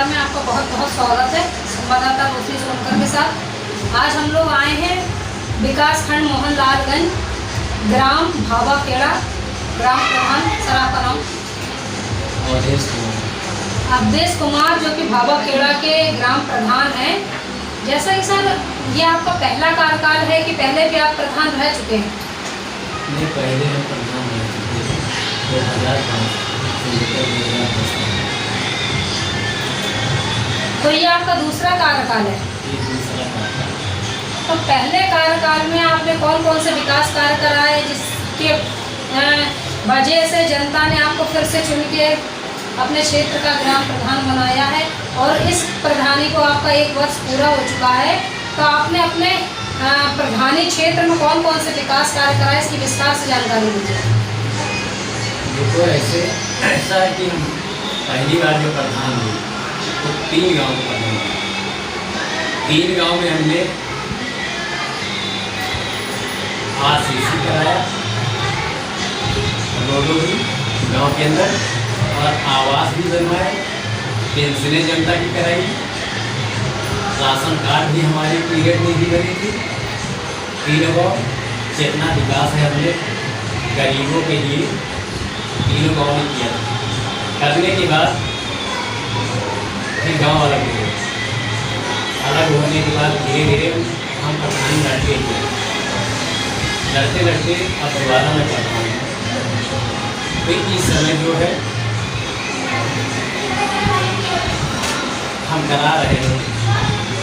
समाचार में आपका बहुत बहुत स्वागत है। संवाददाता रोशनी सोनकर के साथ आज हम लोग आए हैं विकास खंड मोहनलालगंज, ग्राम भावाखेड़ा, ग्राम प्रधान। सर आपका नाम? अवधेश कुमार, जो कि भावाखेड़ा के ग्राम प्रधान हैं। जैसा कि सर ये आपका पहला कार्यकाल है कि पहले भी आप प्रधान रह चुके हैं? नहीं, पहले हम प्रधान रह चुके हैं 2005 से लेकर 2010 तक। तो ये आपका दूसरा कार्यकाल है? ये दूसरा कार्यकाल। तो पहले कार्यकाल में आपने कौन कौन से विकास कार्य कराए जिसके वजह से जनता ने आपको फिर से चुन के अपने क्षेत्र का ग्राम प्रधान बनाया है? और इस प्रधानी को आपका 1 वर्ष पूरा हो चुका है, तो आपने अपने प्रधानी क्षेत्र में कौन कौन से विकास कार्य कराए, इसकी विस्तार से जानकारी दीजिए। देखो, ऐसा है कि हम पहली बार जो प्रधान हुए तो 3 गाँव को प्रधान हुए। 3 गाँव में हमने आरसीसी कराया, रोडों भी गाँव के अंदर, और आवास भी बनवाए, पेंशनें जनता की कराई, राशन कार्ड भी हमारे पीरियड में ही बनी थी। 3 गाँव चेतना विकास है हमने गरीबों के लिए 3 गाँव में किया। करने के बाद फिर गाँव अलग हुए। अलग होने के बाद धीरे धीरे हम प्रधानी लड़ते गए, लड़ते लड़ते अब दोबारा मैं प्रधान हूँ। तो इस समय जो है हम करा रहे हैं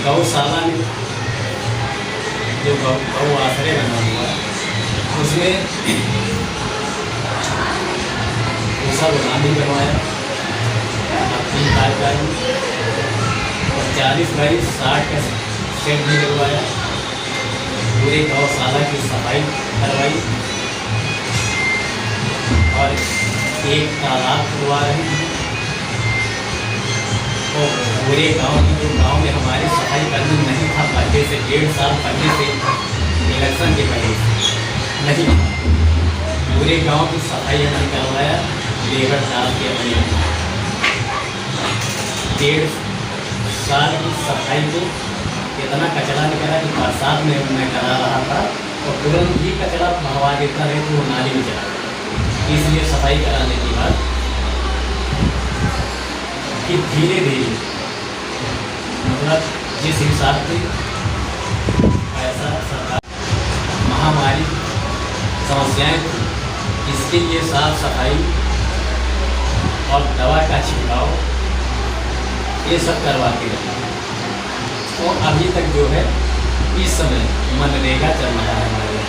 गौशाला में जो गौ आश्रय बना हुआ उसमें भूसा गोदाम भी बनवाया अपनी कार्यकाल में, और 40 बाई 60 का शेड भी लगवाया। पूरे गौशाला की सफाई करवाई और एक तालाब खुलवा रहे हैं। तो पूरे गांव की जो गांव में हमारे सफाई कर्मी नहीं था पहले से, 1.5 साल पहले से, इलेक्शन के पहले से नहीं था, पूरे गांव की सफाई हमने करवाया लेबर डाल के अपने 1.5 साल की सफाई को इतना कचरा निकला कि बरसात में मैं करा रहा था और तुरंत ही कचरा भरवा देता रहे तो वो नाली में चला गया। इसलिए सफाई कराने के बाद कि धीरे धीरे मतलब जिस हिसाब से ऐसा सरकार महामारी समस्याएं थी, इसके लिए साफ सफाई और दवा का छिड़काव ये सब करवाते रहते हैं। तो अभी तक जो है इस समय मनरेगा चल रहा है हमारे यहाँ।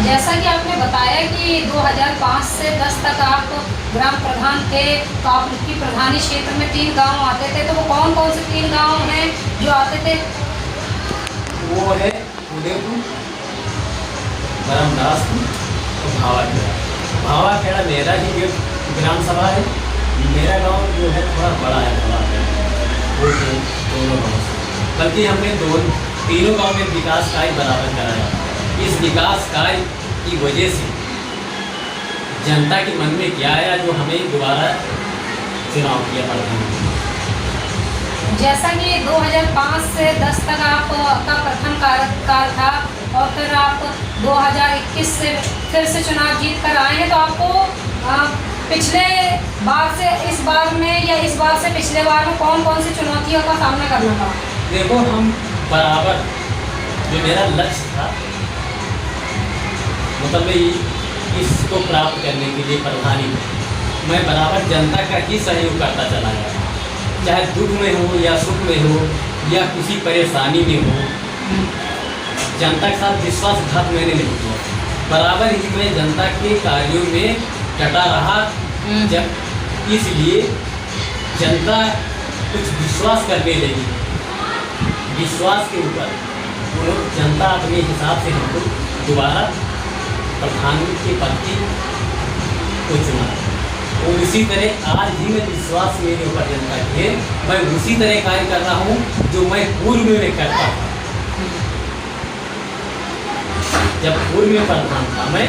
जैसा कि आपने बताया कि 2005 से 10 तक आप ग्राम प्रधान थे, तो आपकी प्रधानी क्षेत्र में 3 गांव आते थे। तो वो कौन कौन से 3 गांव हैं जो आते थे? वो है उदयपुर, बरमदासपुर और भावाखेड़ा। भावाखेड़ा मेरा ही ग्राम सभा है। मेरा गांव जो है थोड़ा बड़ा है भावाखेड़ा, वो दोनों गाँव से, बल्कि हमने 3 गाँव में विकास कार्य बराबर कराया। इस विकास कार्य की वजह से जनता के मन में क्या आया जो हमें दोबारा चुनाव किया प्रधान। जैसा कि 2005 से 10 तक आपका प्रथम कार्यकाल था और फिर आप 2021 से फिर से चुनाव जीत कर आए हैं, तो आपको पिछले बार से इस बार में या इस बार से पिछले बार में कौन कौन सी चुनौतियों का सामना करना पड़ा? देखो, हम बराबर जो मेरा लक्ष्य था मतलब इसको प्राप्त करने के लिए प्रधानी मैं बराबर जनता का ही सहयोग करता चला गया, चाहे दुख में हो या सुख में हो या किसी परेशानी में हो। जनता के साथ विश्वासघात मैंने नहीं किया, बराबर ही मैं जनता के कार्यों में डटा रहा। जब इसलिए जनता कुछ विश्वास करने लगी, विश्वास के ऊपर वो लोग जनता अपने हिसाब से हमको दोबारा प्रधान के पद को चुना। और उसी तरह आज भी मैं विश्वास मेरे ऊपर जनता की है, मैं उसी तरह कार्य कर रहा हूँ जो मैं पूर्व में करता था। जब पूर्व में प्रधान था मैं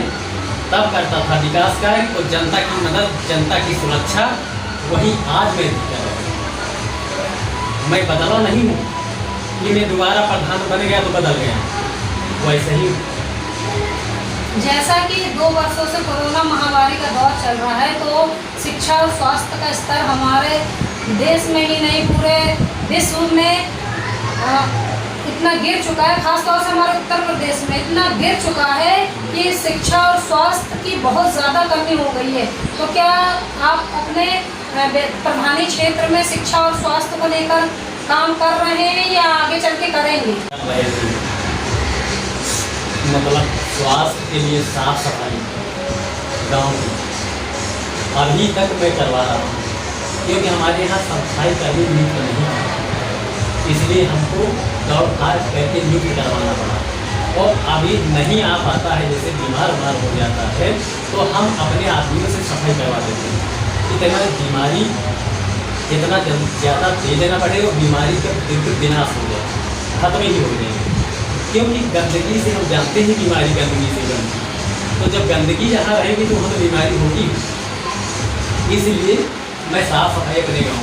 तब करता था विकास कार्य और जनता की मदद, जनता की सुरक्षा वही आज मैं कर रहा हूँ। मैं बदला नहीं हूँ कि मैं दोबारा प्रधान बन गया तो बदल गया, वैसे ही। जैसा कि 2 वर्षों से कोरोना महामारी का दौर चल रहा है, तो शिक्षा और स्वास्थ्य का स्तर हमारे देश में ही नहीं पूरे विश्व में इतना गिर चुका है, खासतौर से हमारे उत्तर प्रदेश में इतना गिर चुका है कि शिक्षा और स्वास्थ्य की बहुत ज़्यादा कमी हो गई है। तो क्या आप अपने प्रधानी क्षेत्र में शिक्षा और स्वास्थ्य को लेकर काम कर रहे हैं या आगे चल के करेंगे? मतलब स्वास्थ्य के लिए साफ सफाई गाँव की अभी तक मैं करवा रहा हूँ, क्योंकि हमारे यहाँ सफाई कर्मी नियुक्त नहीं है, इसलिए हमको दौड़ भाग करके नियुक्त करवाना पड़ा। और अभी नहीं आ पाता है, जैसे बीमार हो जाता है तो हम अपने आदमियों से सफाई करवा देते हैं। इतना बीमारी जितना ज़्यादा दे देना पड़ेगा, बीमारी का बिल्कुल विनाश हो जाए, खत्म ही हो जाएगी। क्योंकि गंदगी से हम जानते हैं बीमारी गंदगी से बनती है, तो जब गंदगी जहाँ रहेगी तो वहाँ तो बीमारी होगी। इसलिए मैं साफ सफाई अपने गाँव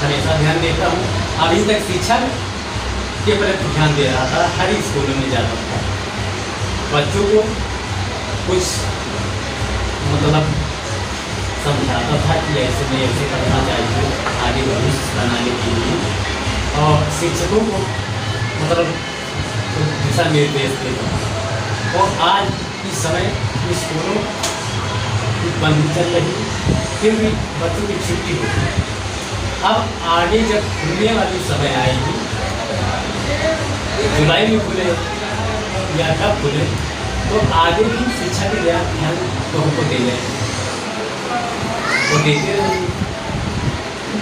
हमेशा ध्यान देता हूँ। अभी तक शिक्षा के प्रति ध्यान दे रहा था, हर स्कूलों में जाता था, बच्चों को कुछ मतलब समझाता था कि ऐसे में ऐसे करना चाहिए आगे भविष्य बनाने के लिए, और शिक्षकों को मतलब दिशा निर्देश देता था। और आज इस समय स्कूलों की बंद चल रही, फिर भी बच्चों की छुट्टी होती। अब आगे जब खुलने वाली समय आएगी, जुलाई में खुले या कब खुले, तो आगे भी शिक्षा के ध्यान तो हमको देना है, वो देते रहेंगे।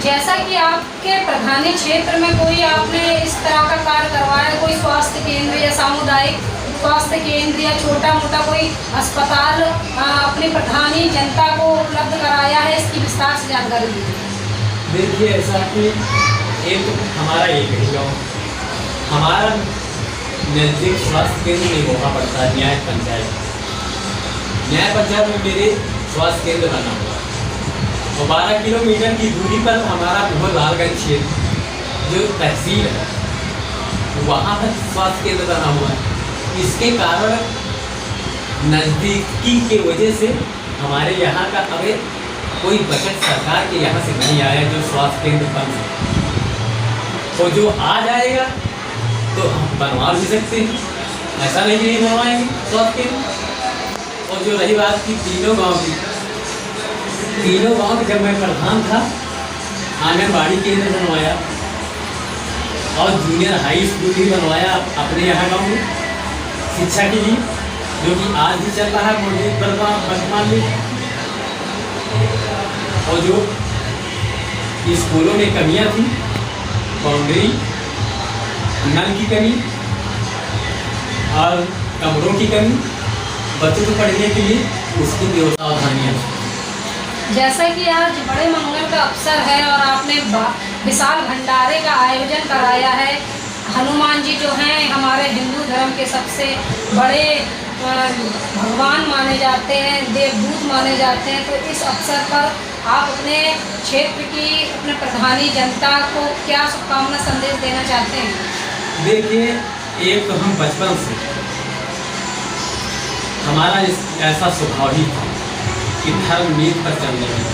जैसा कि आपके प्रधानी क्षेत्र में कोई आपने इस तरह का कार्य करवाया, कोई स्वास्थ्य केंद्र या सामुदायिक स्वास्थ्य केंद्र या छोटा मोटा कोई अस्पताल अपनी प्रधानी जनता को उपलब्ध कराया है, इसकी विस्तार से जानकारी दीजिए। देखिए, ऐसा कि एक हमारा एक ही गाँव, हमारा नज़दीक स्वास्थ्य केंद्र नहीं होना पड़ता है, न्याय पंचायत में मेरे स्वास्थ्य केंद्र बना हुआ, और 12 किलोमीटर की दूरी पर हमारा बहुत लालगंज क्षेत्र जो तहसील है, वहाँ पर स्वास्थ्य केंद्र बना हुआ है। इसके कारण नज़दीकी के वजह से हमारे यहाँ का अब कोई बजट सरकार के यहाँ से नहीं आया जो स्वास्थ्य केंद्र बन सके, तो जो आ जाएगा तो हम बनवा भी सकते हैं, ऐसा नहीं नहीं बनवाएंगे स्वास्थ्य केंद्र। और जो रही बात की तीनों गाँव की, तीनों गाँव जब मैं प्रधान था, आंगनबाड़ी केंद्र बनवाया और जूनियर हाई स्कूल भी बनवाया अपने यहाँ गाँव में शिक्षा के लिए, जो कि आज भी चल रहा है वर्तमान में। और जो स्कूलों में कमियां थी, बाउंड्री, नल की कमी और कमरों की कमी, बच्चों को पढ़ने के लिए उसकी व्यवस्था सावधानियाँ। जैसा कि आज बड़े मंगल का अवसर है और आपने विशाल भंडारे का आयोजन कराया है, हनुमान जी जो हैं हमारे हिंदू धर्म के सबसे बड़े भगवान माने जाते हैं, देवदूत माने जाते हैं, तो इस अवसर पर आप अपने क्षेत्र की अपने प्रधानी जनता को क्या शुभकामना संदेश देना चाहते हैं? देखिए, एक तो हम बचपन से हमारा ऐसा स्वभाव ही था कि धर्म नीति पर चलने में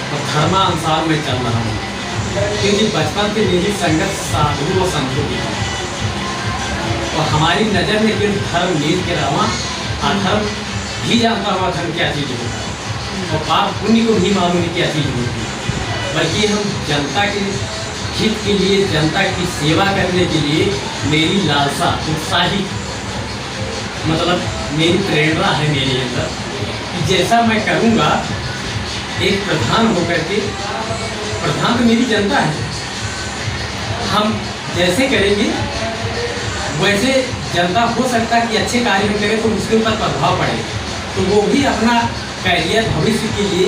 और धर्मानुसार में चल रहा हूँ, क्योंकि बचपन से मेरी संगत साधु और संतों की है, और हमारी नज़र में केवल धर्म नीति के अलावा अधर्म भी जानता हुआ धर्म क्या चीज़ होता है, और पाप पुण्य को भी मालूम नहीं क्या चीज़ होती है। बल्कि हम जनता के हित के लिए, जनता की सेवा करने के लिए मेरी लालसा उत्साहित, मतलब मेरी प्रेरणा है मेरे अंदर कि जैसा मैं करूँगा, एक प्रधान होकर के, प्रधान तो मेरी जनता है, हम जैसे करेंगे वैसे जनता हो सकता है कि अच्छे कार्य करे तो उसके ऊपर प्रभाव पड़े, तो वो भी अपना कैरियर भविष्य के लिए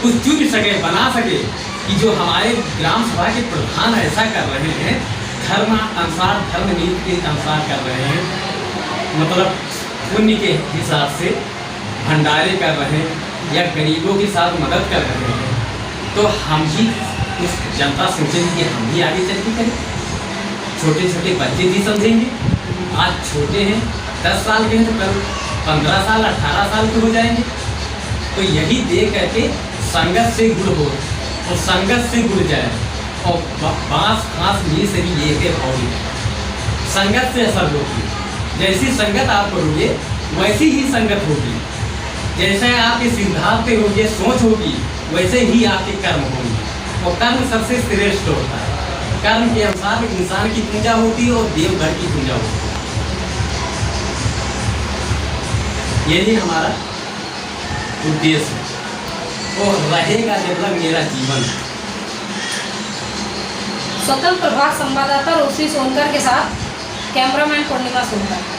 कुछ चुन सके, बना सके कि जो हमारे ग्राम सभा के प्रधान ऐसा कर रहे हैं, धर्म अनुसार, धर्म नीति के अनुसार कर रहे हैं, मतलब पुण्य के हिसाब से भंडारे कर रहे हैं या गरीबों के साथ मदद कर रहे हैं, तो हम ही उस जनता सोचेंगे कि हम ही आगे चल के करें। छोटे छोटे बच्चे भी समझेंगे, आज छोटे हैं 10 साल के हैं तो कल 15 साल 18 साल के हो जाएंगे। तो यही देख करके संगत से गुड़ हो और संगत से गुड़ जाए और बांस फांस ये सभी एक भावी संगत से असर होगी। जैसी संगत आप करोगे वैसी ही संगत होगी, जैसे आपके सिद्धांत पे होगी सोच होगी वैसे ही आपके कर्म होंगे। और कर्म सबसे श्रेष्ठ होता है, कर्म के अनुसार इंसान की पूजा होती है और देवघर की पूजा होती है। यही हमारा उद्देश्य है और रहेगा जब तक मेरा जीवन है। स्वतंत्र प्रभाग संवाददाता रोशनी सोनकर के साथ कैमरामैन पूर्णिमा सोनकर।